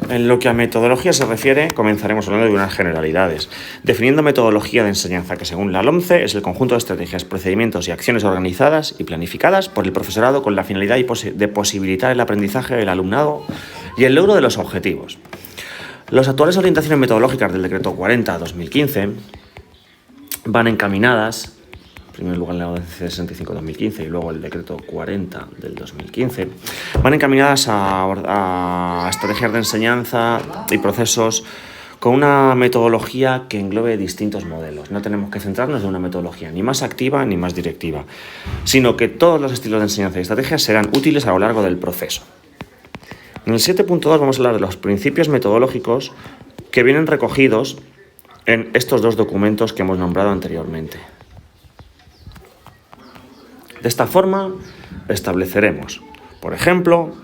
En lo que a metodología se refiere, comenzaremos hablando de unas generalidades, definiendo metodología de enseñanza, que según la LOMCE es el conjunto de estrategias, procedimientos y acciones organizadas y planificadas por el profesorado con la finalidad de posibilitar el aprendizaje del alumnado y el logro de los objetivos. Las actuales orientaciones metodológicas del Decreto 40/2015 van encaminadas, en primer lugar la ODC 65/2015 y luego el Decreto 40 del 2015, van encaminadas a estrategias de enseñanza y procesos con una metodología que englobe distintos modelos. No tenemos que centrarnos en una metodología ni más activa ni más directiva, sino que todos los estilos de enseñanza y estrategias serán útiles a lo largo del proceso. En el 7.2 vamos a hablar de los principios metodológicos que vienen recogidos en estos dos documentos que hemos nombrado anteriormente. De esta forma, estableceremos, por ejemplo,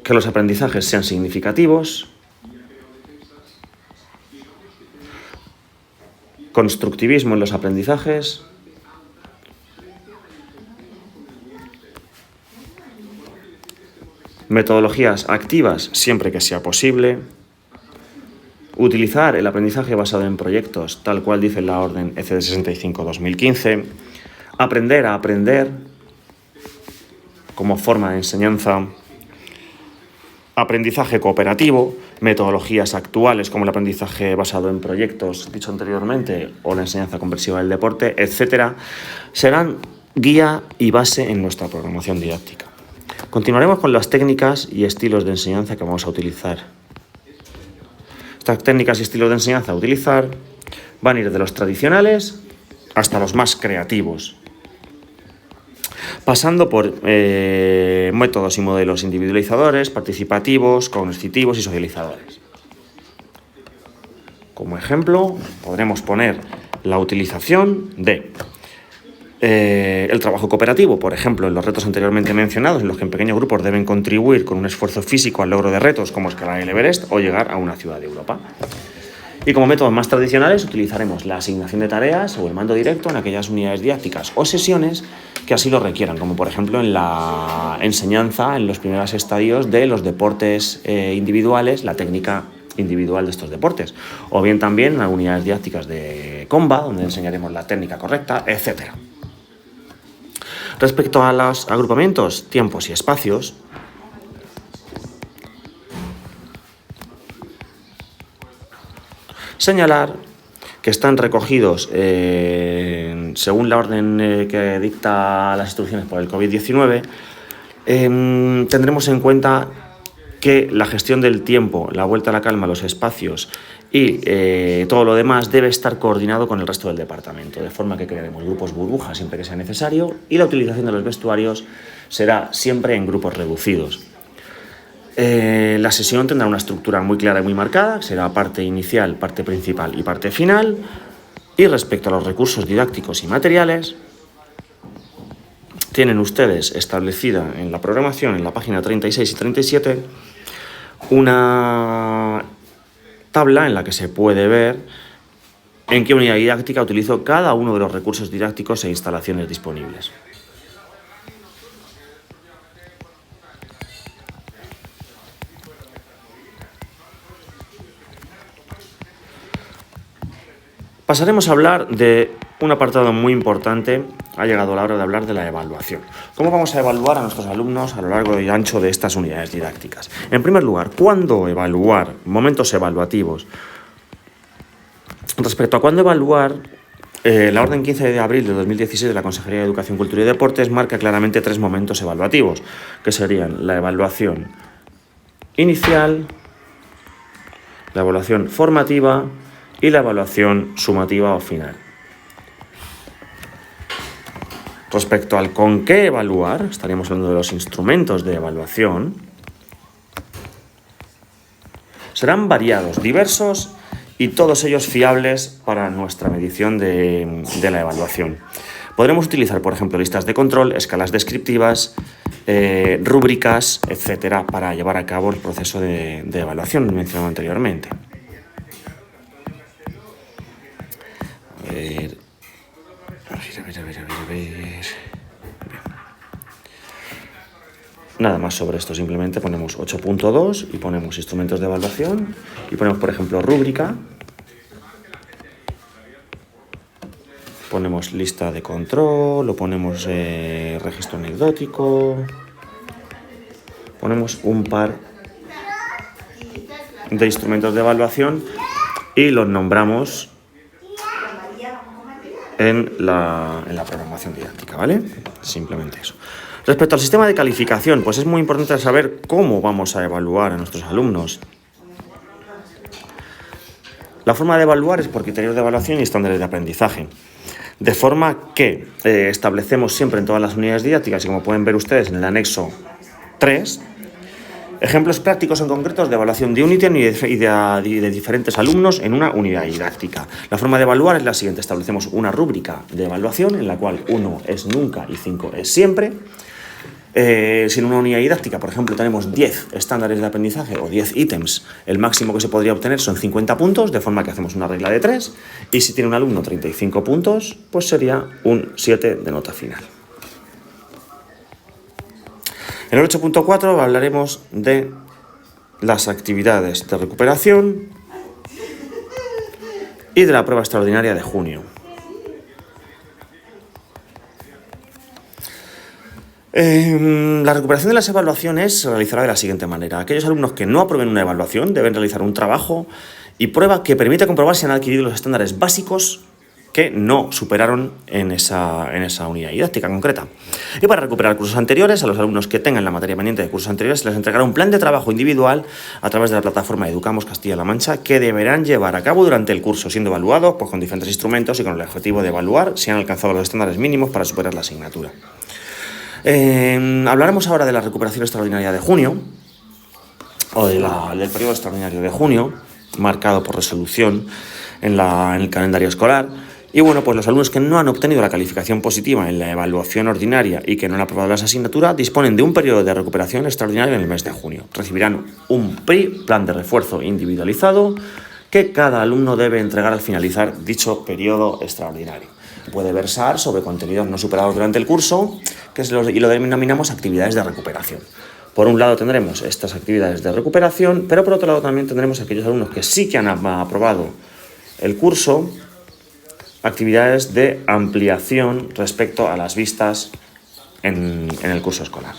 que los aprendizajes sean significativos, constructivismo en los aprendizajes, metodologías activas siempre que sea posible, utilizar el aprendizaje basado en proyectos, tal cual dice la orden ECD 65/2015, aprender a aprender como forma de enseñanza, aprendizaje cooperativo, metodologías actuales como el aprendizaje basado en proyectos, dicho anteriormente, o la enseñanza conversiva del deporte, etcétera, serán guía y base en nuestra programación didáctica. Continuaremos con las técnicas y estilos de enseñanza que vamos a utilizar. Estas técnicas y estilos de enseñanza a utilizar van a ir de los tradicionales hasta los más creativos, pasando por métodos y modelos individualizadores, participativos, cognitivos y socializadores. Como ejemplo, podremos poner la utilización de el trabajo cooperativo, por ejemplo, en los retos anteriormente mencionados, en los que en pequeños grupos deben contribuir con un esfuerzo físico al logro de retos como escalar el Everest o llegar a una ciudad de Europa. Y como métodos más tradicionales utilizaremos la asignación de tareas o el mando directo en aquellas unidades didácticas o sesiones que así lo requieran, como por ejemplo en la enseñanza en los primeros estadios de los deportes individuales, la técnica individual de estos deportes, o bien también en unidades didácticas de comba, donde enseñaremos la técnica correcta, etc. Respecto a los agrupamientos, tiempos y espacios, señalar que están recogidos según la orden que dicta las instrucciones por el COVID-19, tendremos en cuenta que la gestión del tiempo, la vuelta a la calma, los espacios y todo lo demás debe estar coordinado con el resto del departamento, de forma que crearemos grupos burbujas siempre que sea necesario y la utilización de los vestuarios será siempre en grupos reducidos. La sesión tendrá una estructura muy clara y muy marcada, será parte inicial, parte principal y parte final. Y respecto a los recursos didácticos y materiales, tienen ustedes establecida en la programación, en la página 36 y 37, una tabla en la que se puede ver en qué unidad didáctica utilizo cada uno de los recursos didácticos e instalaciones disponibles. Pasaremos a hablar de un apartado muy importante. Ha llegado la hora de hablar de la evaluación. ¿Cómo vamos a evaluar a nuestros alumnos a lo largo y ancho de estas unidades didácticas? En primer lugar, ¿cuándo evaluar? Momentos evaluativos. Respecto a cuándo evaluar, la orden 15 de abril de 2016 de la Consejería de Educación, Cultura y Deportes marca claramente 3 momentos evaluativos, que serían la evaluación inicial, la evaluación formativa y la evaluación sumativa o final. Respecto al con qué evaluar, estaríamos hablando de los instrumentos de evaluación. Serán variados, diversos y todos ellos fiables para nuestra medición de la evaluación. Podremos utilizar, por ejemplo, listas de control, escalas descriptivas, rúbricas, etcétera, para llevar a cabo el proceso de evaluación mencionado anteriormente. A ver. Nada más sobre esto, simplemente ponemos 8.2 y ponemos instrumentos de evaluación y ponemos, por ejemplo, rúbrica. Ponemos lista de control, o ponemos registro anecdótico. Ponemos un par de instrumentos de evaluación y los nombramos en la programación didáctica, ¿vale? Simplemente eso. Respecto al sistema de calificación, pues es muy importante saber cómo vamos a evaluar a nuestros alumnos. La forma de evaluar es por criterios de evaluación y estándares de aprendizaje. De forma que establecemos siempre en todas las unidades didácticas, y como pueden ver ustedes en el anexo 3, ejemplos prácticos en concretos de evaluación de un ítem y de diferentes alumnos en una unidad didáctica. La forma de evaluar es la siguiente. Establecemos una rúbrica de evaluación en la cual 1 es nunca y 5 es siempre. Si en una unidad didáctica, por ejemplo, tenemos 10 estándares de aprendizaje o 10 ítems, el máximo que se podría obtener son 50 puntos, de forma que hacemos una regla de 3. Y si tiene un alumno 35 puntos, pues sería un 7 de nota final. En el 8.4 hablaremos de las actividades de recuperación y de la prueba extraordinaria de junio. La recuperación de las evaluaciones se realizará de la siguiente manera. Aquellos alumnos que no aprueben una evaluación deben realizar un trabajo y prueba que permite comprobar si han adquirido los estándares básicos que no superaron en esa unidad didáctica concreta. Y para recuperar cursos anteriores, a los alumnos que tengan la materia pendiente de cursos anteriores se les entregará un plan de trabajo individual a través de la plataforma Educamos Castilla-La Mancha que deberán llevar a cabo durante el curso, siendo evaluados pues, con diferentes instrumentos y con el objetivo de evaluar si han alcanzado los estándares mínimos para superar la asignatura. Hablaremos ahora de la recuperación extraordinaria de junio, o del periodo extraordinario de junio, marcado por resolución en el calendario escolar. Y bueno, pues los alumnos que no han obtenido la calificación positiva en la evaluación ordinaria y que no han aprobado las asignaturas disponen de un periodo de recuperación extraordinario en el mes de junio. Recibirán un PRI, plan de refuerzo individualizado, que cada alumno debe entregar al finalizar dicho periodo extraordinario. Puede versar sobre contenidos no superados durante el curso y lo denominamos actividades de recuperación. Por un lado tendremos estas actividades de recuperación, pero por otro lado también tendremos aquellos alumnos que sí que han aprobado el curso, actividades de ampliación respecto a las vistas en el curso escolar.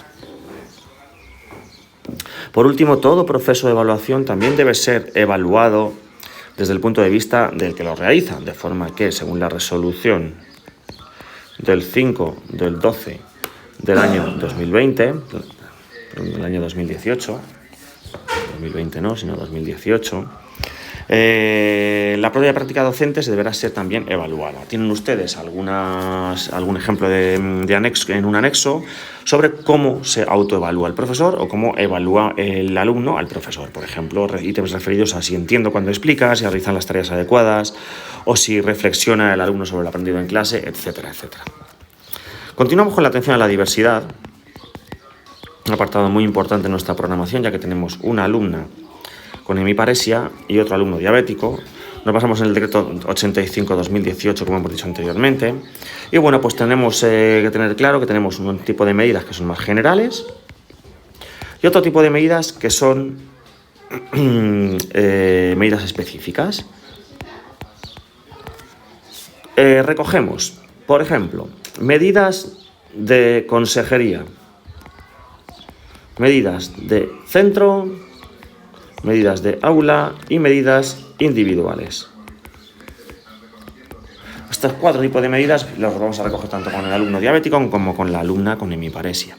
Por último, todo proceso de evaluación también debe ser evaluado desde el punto de vista del que lo realiza, de forma que, según la resolución del 5 del 12 del año 2020, del año 2018, 2020 no, sino 2018, la propia práctica docente se deberá ser también evaluada. Tienen ustedes algún ejemplo de anexo, en un anexo sobre cómo se autoevalúa el profesor o cómo evalúa el alumno al profesor. Por ejemplo, ítems referidos a si entiendo cuando explica, si realizan las tareas adecuadas o si reflexiona el alumno sobre lo aprendido en clase, etcétera, etcétera. Continuamos con la atención a la diversidad, un apartado muy importante en nuestra programación, ya que tenemos una alumna con hemiparesia y otro alumno diabético. Nos basamos en el decreto 85/2018, como hemos dicho anteriormente. Y bueno, pues tenemos que tener claro que tenemos un tipo de medidas que son más generales y otro tipo de medidas que son medidas específicas. Recogemos, por ejemplo, medidas de consejería, medidas de centro, medidas de aula y medidas individuales. Estos 4 tipos de medidas los vamos a recoger tanto con el alumno diabético como con la alumna con hemiparesia.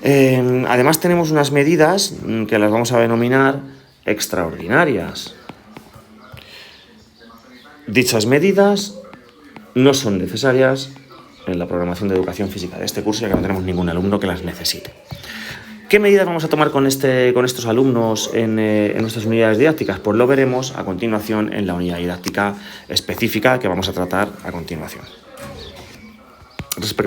Además tenemos unas medidas que las vamos a denominar extraordinarias. Dichas medidas no son necesarias en la programación de educación física de este curso, ya que no tenemos ningún alumno que las necesite. ¿Qué medidas vamos a tomar con estos alumnos en nuestras unidades didácticas? Pues lo veremos a continuación en la unidad didáctica específica que vamos a tratar a continuación.